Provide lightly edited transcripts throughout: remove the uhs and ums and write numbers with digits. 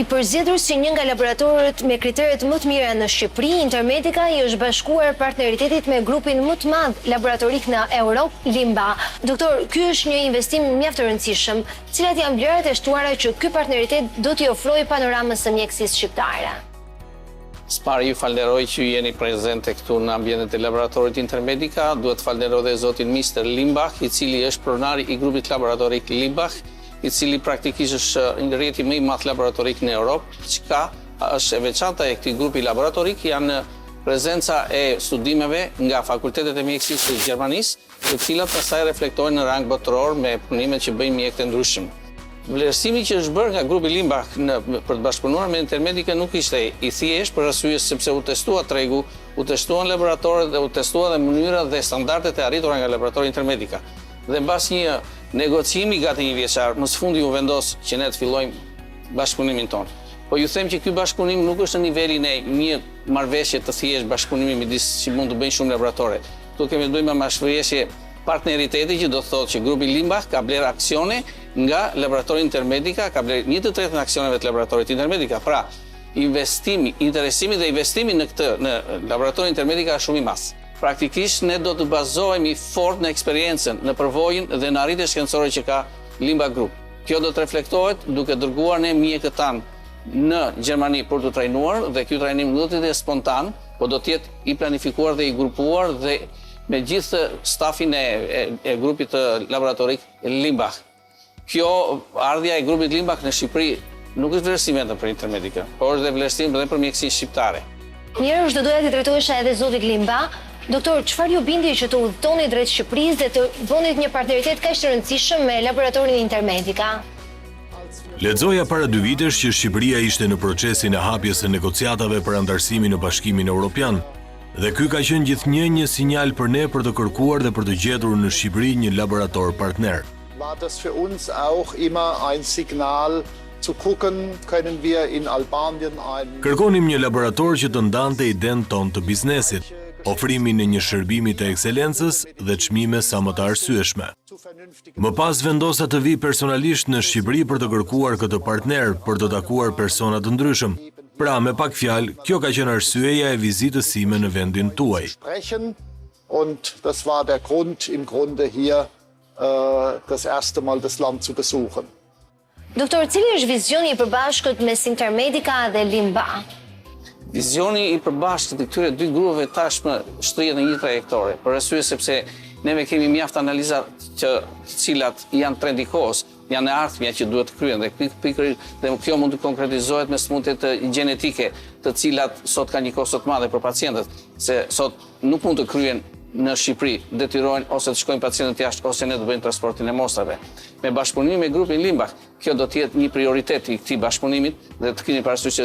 I përzgjedhur si një nga laboratorët me kriteret më të mira në Shqipëri, Intermedica i është bashkuar partneritetit me grupin më të madh laboratorik në Europë, Limba. Doktor, ky është një investim mjaft të rëndësishëm. Cilat janë vlerat e shtuara që ky partneritet do t'i ofrojë panoramës së mjekësisë shqiptare? Spari ju falenderoj që jeni prezente këtu në ambientet e laboratorit Intermedica. Duhet falenderoj dhe zotin Mr. Limbach, i cili është pronari i grupit laboratorik Limbach, i cili praktikisht është rrjeti më i madh laboratorik në Europë, çka është e veçanta e këtij grupi laboratorik janë prezenca e studimeve nga fakultetet e mjekësisë të Gjermanisë, të cilat pastaj reflektojnë në rang botëror me punimet që bëjnë mjekët e ndryshëm. Vlerësimi që është bërë nga grupi Limbach për të bashkëpunuar me Intermedica nuk ishte i thjeshtë për arsye sepse u testua tregu, u testuan laboratorët dhe u testua dhe mënyrat dhe standardet e arritura nga laboratori Intermedica. Dhe mbas një negociimi gati një vjeçar, më së fundi u vendos që ne të fillojmë bashkëpunimin tonë. Po ju them që ky bashkëpunim nuk është në nivelin e një marrëveshje të thjeshtë bashkëpunimi midis që mund të bëjnë shumë laboratore. Ktu kemi të bëjmë me marrëveshje partneriteti që do të thotë që grupi Limbach ka bler aksione nga laboratori Intermedica, ka bler 1/3 në aksioneve të laboratorit Intermedica. Pra, interesimi dhe investimi në laboratori Intermedica është shumë i madh. Praktikisht ne do të bazohemi fort në eksperiencën, në përvojën dhe në arritjet shkencore që ka Limbach Group. Kjo do të reflektohet duke dërguar ne mjekët tanë në Gjermani për të trajnuar dhe ky trajnim nuk do të jetë spontan, por do të jetë i planifikuar dhe i grupuar dhe me gjithë stafin e grupit të laboratorik Limbach. Kjo ardhja e grupit Limbach në Shqipëri nuk është vlerësim vetëm për Intermedica, por është dhe vlerësim edhe për mjekësinë shqiptare. Njerëz do doja t'i drejtohesha edhe zotit Limba. Doktor, çfarë ju bindi që të udhtoni drejt Shqipërisë dhe të bënit një partneritet kaq të rëndësishëm me laboratorin Intermedica? Lexoja para 2 vitesh që Shqipëria ishte në procesin e hapjes së negociatave për antarësimin në Bashkimin Evropian, dhe ky ka qenë gjithnjë një sinjal për ne për të kërkuar dhe për të gjetur në Shqipëri një laborator partner. War das für uns auch immer ein Signal zu gucken, können wir in Albanien Kërkonim një laborator që të ndante idenë tonë të biznesit, ofrimin e një shërbimi të ekselencës dhe çmime sa më të arsyeshme. Më pas vendosa të vi personalisht në Shqipëri për të kërkuar këtë partner, për të takuar persona të ndryshëm. Pra, me pak fjalë, kjo ka qenë arsyeja e vizitës sime në vendin tuaj. Und das war der Grund im Grunde hier das erste Mal das Land zu besuchen. Doktor, cili është vizioni i përbashkët mes Intermedica dhe Limba? Vizioni i përbashkët i këtyre dy grupeve tashmë shtrihet në një trajektore, për arsye sepse neve kemi mjaft analiza të cilat janë trendi kohës, janë e ardhmja që duhet të kryen dhe kjo mund të konkretizohet me smundje të gjenetike, të cilat sot kanë një kosto të madhe për pacientët, se sot nuk mund të kryen në Shqipëri, detyrojnë ose të shkojnë pacientët jashtë ose ne të bëjmë transportin e mostrave. Me bashkëpunimin me grupin Limbach, kjo do të jetë një prioritet i këtij bashkëpunimit dhe të keni parasysh që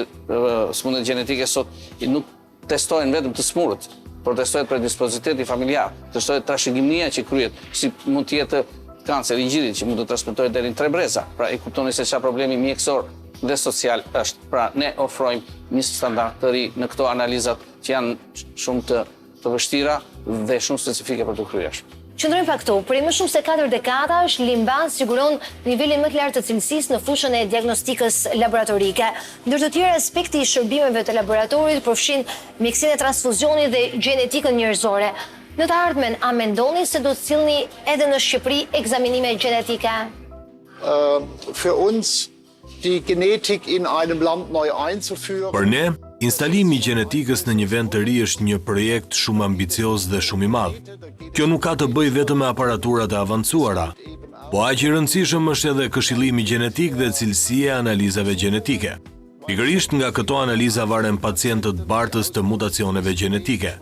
smundjet gjenetike sot nuk testohen vetëm të smurët, por testohet predispoziteti familjar, testohet trashëgimia që kryhet, si mund të jetë kancer i gjirit që mund të transmetohet deri në 3 breza. Pra e kuptoni se çfarë problemi mjekësor dhe social është. Pra ne ofrojmë një standard të ri në këto analizat që janë shumë të vështira dhe shumë specifike për të kryer. Qëndrojmë pak këtu. Për më shumë se 4 dekadash, Limba siguron nivelin më të lartë të cilësisë në fushën e diagnostikës laboratorike. Ndër të tjerë aspekti i shërbimeve të laboratorit përfshin mjekësinë e transfuzionit dhe gjenetikën njerëzore. Në të ardhmen, a mendoni se do të sillni edhe në Shqipëri ekzaminime gjenetike? Für uns die Genetik in einem Land neu einzuführen. Për ne, instalimi i gjenetikës në një vend të ri është një projekt shumë ambicioz dhe shumë i madh. Kjo nuk ka të bëjë vetëm me aparaturat e avancuara, po aq i rëndësishëm është edhe këshillimi gjenetik dhe cilësia e analizave gjenetike. Pikërisht nga këto analiza varen pacientët bartës të mutacioneve gjenetike.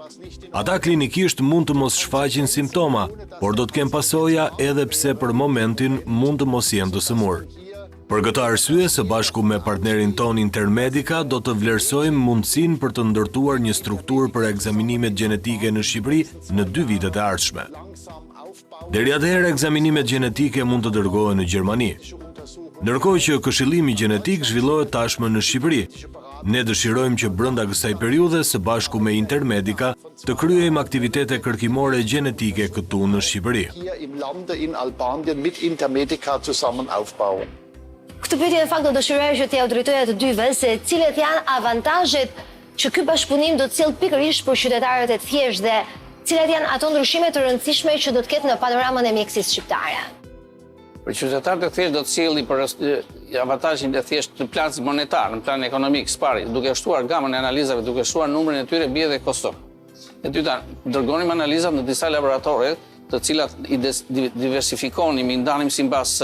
Ata klinikisht mund të mos shfaqin simptoma, por do të kenë pasoja edhe pse për momentin mund të mos jenë të sëmurë. Për këtë arsye, së bashku me partnerin ton Intermedica, do të vlerësojmë mundësinë për të ndërtuar një strukturë për ekzaminimet gjenetike në Shqipëri në 2 vitet e ardhshme. Deri atëherë, ekzaminimet gjenetike mund të dërgohen në Gjermani. Ndërkohë që këshillimi gjenetik zhvillohet tashmë në Shqipëri. Ne dëshirojmë që brenda kësaj periudhe, së bashku me Intermedica, të kryejmë aktivitete kërkimore gjenetike këtu në Shqipëri. Hier im Lande in Albanien mit Intermedica zusammen aufbauen. Këtë pyetje në fakt do dëshiroja që t'ia drejtoja të dyve se cilat janë avantazhet që ky bashkëpunim do të sjellë pikërisht për qytetarët e thjeshtë dhe cilat janë ato ndryshime të rëndësishme që do të ketë në panoramën e mjekësisë shqiptare. Për qytetarët e thjeshtë do të sjellë për avantazhin e thjeshtë në plan monetar, në plan ekonomik, spari, duke shtuar gamën e analizave, duke shtuar numrin e tyre bie dhe kosto. E dyta, dërgonim analizat në disa laboratore, të cilat i diversifikonim, i ndanim sipas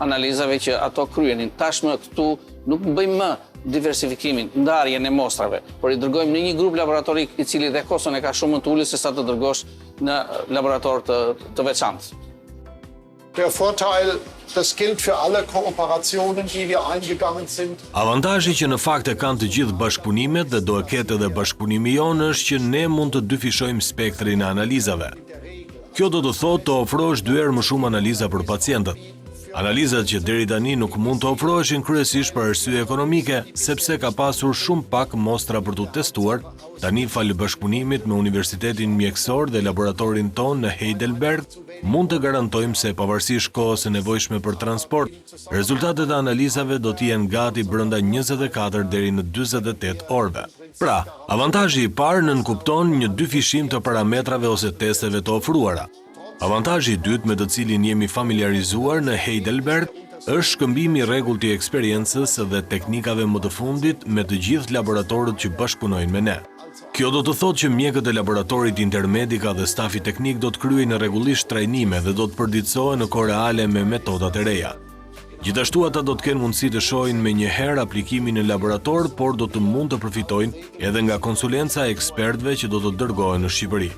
analizave që ato kryenin. Tashmë këtu nuk bëjmë më diversifikimin, ndarjen e mostrave, por i dërgojmë në një grup laboratorik i cili dhe koston e ka shumë më të ulët se sa të dërgosh në laborator të veçantë. Der Vorteil, das gilt für alle Kooperationen, die wir eingegangen sind. Avantazhi që në fakt e kanë të gjithë bashkëpunimet dhe do e ketë edhe bashkëpunimi jonë është që ne mund të dyfishojmë spektrin e analizave. Kjo do të thotë të ofrosh 2 herë më shumë analiza për pacientët. Analizat që deri tani nuk mund të ofroheshin kryesisht për arsye ekonomike, sepse ka pasur shumë pak mostra për të testuar, tani falë bashkëpunimit me Universitetin Mjekësor dhe laboratorin ton në Heidelberg, mund të garantojmë se pavarësisht kohës së nevojshme për transport, rezultatet e analizave do të jenë gati brenda 24 deri në 48 orëve. Pra, avantazhi i parë nënkupton një dyfishim të parametrave ose testeve të ofruara. Avantazhi i dytë me të cilin jemi familiarizuar në Heidelberg është shkëmbimi i rregullt i eksperiencës dhe teknikave më të fundit me të gjithë laboratorët që bashkëpunojnë me ne. Kjo do të thotë që mjekët e laboratorit Intermedica dhe stafi teknik do të kryejnë rregullisht trajnime dhe do të përditësohen në kohë reale me metodat e reja. Gjithashtu ata do të kenë mundësi të shohin me një herë aplikimin në laborator, por do të mund të përfitojnë edhe nga konsulenca e ekspertëve që do të dërgohen në Shqipëri.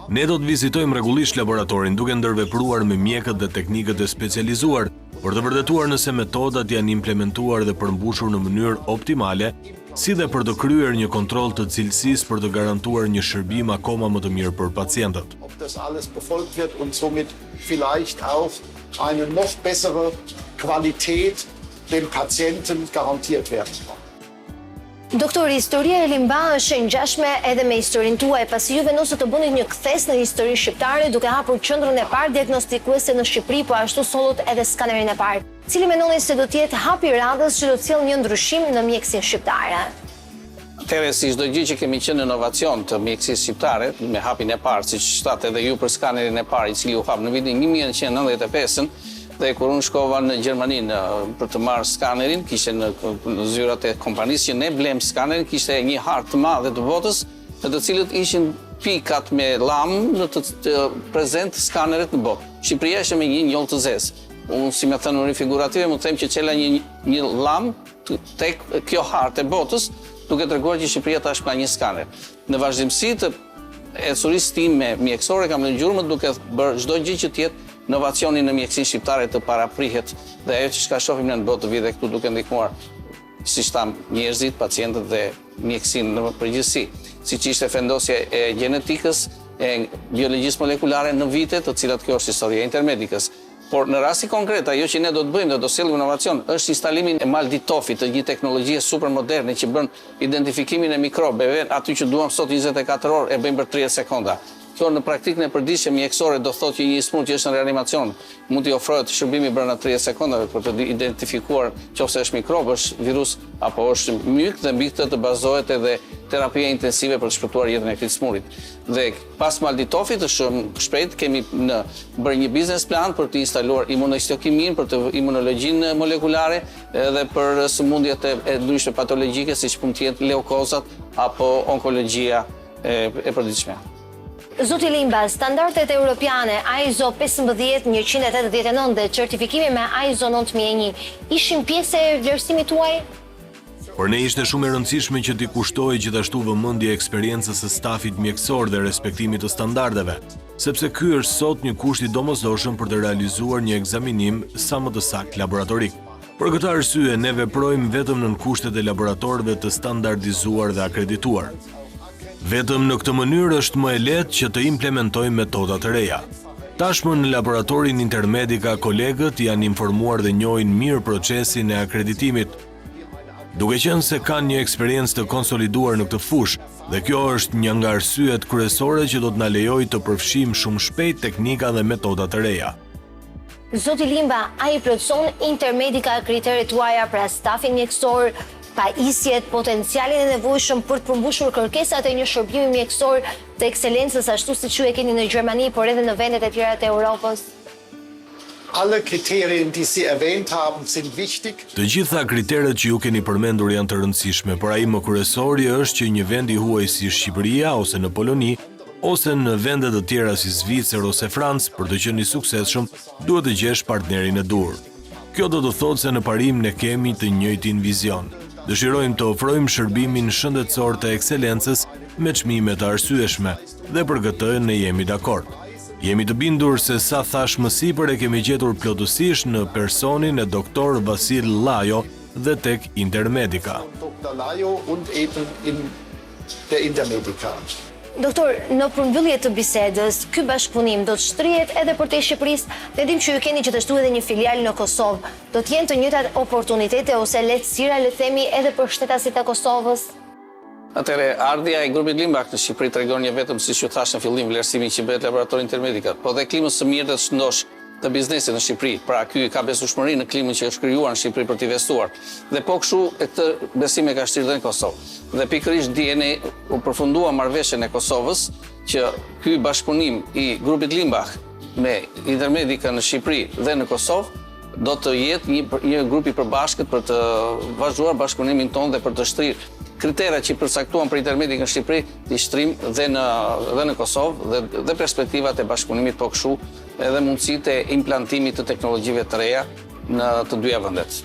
Ne do të vizitojmë rregullisht laboratorin duke ndërvepruar me mjekët dhe teknikët e specializuar për të vërtetuar nëse metodat janë implementuar dhe përmbushur në mënyrë optimale, si dhe për të kryer një kontroll të cilësisë për të garantuar një shërbim akoma më të mirë për pacientët. Ob das alles befolgt wird und somit vielleicht auch eine noch bessere Qualität dem Patienten garantiert werden kann. Doktor, historia e Limba është e ngjashme edhe me historinë tuaj, pasi ju vendosët të bënit një kthes në historinë shqiptare duke hapur qendrën e parë diagnostikuese në Shqipëri, po ashtu sollot edhe skanerin e parë. Cili mendoni se do të jetë hapi i radhës që do të sjellë një ndryshim në mjekësinë shqiptare? Atëherë, si çdo gjë që kemi qenë në inovacion të mjekësisë shqiptare, me hapin e parë, siç thatë edhe ju për skanerin e parë, i cili u hap në vitin 1995, dhe kur unë shkova në Gjermani për të marrë skanerin, kishte në zyrat e kompanisë që ne blem skanerin, kishte një hartë të madhe të botës, në të cilët ishin pikat me lam në të prezent skaneret në botë. Shqipëria ishte me një njollë të zezë. Unë, si me thënë në figurative, më them që qela një lam tek kjo hartë e botës, duke treguar që Shqipëria tash ka një skaner. Në vazhdimsi të ecurisë time mjekësore kam në gjurmët duke bërë çdo gjë që të jetë inovacioni në mjekësinë shqiptare të paraprihet dhe ajo që shka shohim në botë të vide këtu duke ndihmuar siç tham njerëzit, pacientët dhe mjekësinë në përgjithësi, siç ishte vendosja e gjenetikës, e biologjisë molekulare në vite të cilat kjo është historia e Intermedicës. Por në rasti konkret, ajo që ne do të bëjmë dhe do sjellim inovacion është instalimin e malditofit, të një teknologjie super moderne që bën identifikimin e mikrobeve, aty që duam sot 24 orë e bëjmë për 30 sekonda. Kjo në praktikën e përditshme mjekësore do thotë që një smurt që është në reanimacion mund t'i ofrohet shërbimi brenda 30 sekondave për të identifikuar nëse është mikrob, është virus apo është myk dhe mbi këtë të bazohet edhe terapia intensive për të shpëtuar jetën e këtij smurit. Dhe pas malditofit është shumë shpejt kemi bërë një business plan për të instaluar imunohistokimin, për të imunologjinë molekulare dhe për sëmundjet e ndryshme patologjike siç mund të jetë leukozat apo onkologjia e përditshme. Zoti Limba, standardet europiane ISO 15189 dhe certifikimi me ISO 9001 ishin pjesë e vlerësimit tuaj? Por ne ishte shumë e rëndësishme që t'i kushtoj gjithashtu vëmendje eksperiencës së stafit mjekësor dhe respektimit të standardeve, sepse ky është sot një kusht i domosdoshëm për të realizuar një ekzaminim sa më të saktë laboratorik. Për këtë arsye ne veprojmë vetëm nën kushtet e laboratorëve të standardizuar dhe akredituar. Vetëm në këtë mënyrë është më e lehtë që të implementojmë metoda të reja. Tashmë në laboratorin Intermedica kolegët janë informuar dhe njohin mirë procesin e akreditimit, duke qenë se kanë një eksperiencë të konsoliduar në këtë fushë, dhe kjo është një nga arsyet kryesore që do të na lejojë të përfshijmë shumë shpejt teknika dhe metoda të reja. Zoti Limba, a i plotëson Intermedica kriteret tuaja pra stafin mjekësor, pajisjet, potencialin e nevojshëm për të përmbushur kërkesat e një shërbimi mjekësor të ekselencës ashtu siç ju e keni në Gjermani, por edhe në vendet e tjera të Europës? Alle Kriterien, die Sie erwähnt haben, sind wichtig. Të gjitha kriteret që ju keni përmendur janë të rëndësishme, por ai më kryesori është që një vend i huaj si Shqipëria ose në Poloni, ose në vendet të tjera si Zvicër ose Francë, për të qenë i suksesshëm, duhet të gjesh partnerin e dur. Kjo do të thotë se në parim ne kemi të njëjtin vizion. Dëshirojmë të ofrojmë shërbimin shëndetësor të ekselencës me çmime të arsyeshme dhe për këtë ne jemi dakord. Jemi të bindur se sa thash më sipër e kemi gjetur plotësisht në personin e doktor Vasil Lajo dhe tek Intermedica. Dr. Lajo und eben in der Intermedica. Doktor, në përmbyllje të bisedës, ky bashkëpunim do të shtrihet edhe për te Shqipërisë, ne dim që ju keni gjithashtu edhe një filial në Kosovë. Do të jenë të njëjtat oportunitete ose lehtësira, le të themi, edhe për shtetasit e Kosovës? Atëre, ardhja e grupit Limbach në Shqipëri tregon një vetëm, siç ju thash në fillim, vlerësimin që bëhet laboratori Intermedica, po dhe klimës së mirë të shëndosh të biznesit në Shqipëri. Pra ky ka besueshmëri në klimën që është krijuar në Shqipëri për të investuar. Dhe po kështu e këtë besim e ka shtirë dhe në Kosovë. Dhe pikërisht dieni u përfundua marrëveshjen e Kosovës që ky bashkëpunim i grupit Limbach me Intermedica në Shqipëri dhe në Kosovë do të jetë një grup i përbashkët për të vazhduar bashkëpunimin tonë dhe për të shtrirë kriteret që përcaktuan për Intermedica në Shqipëri, të shtrim dhe në Kosovë dhe perspektivat e bashkëpunimit po kështu edhe mundësitë e implantimit të teknologjive të reja në të dyja vendet.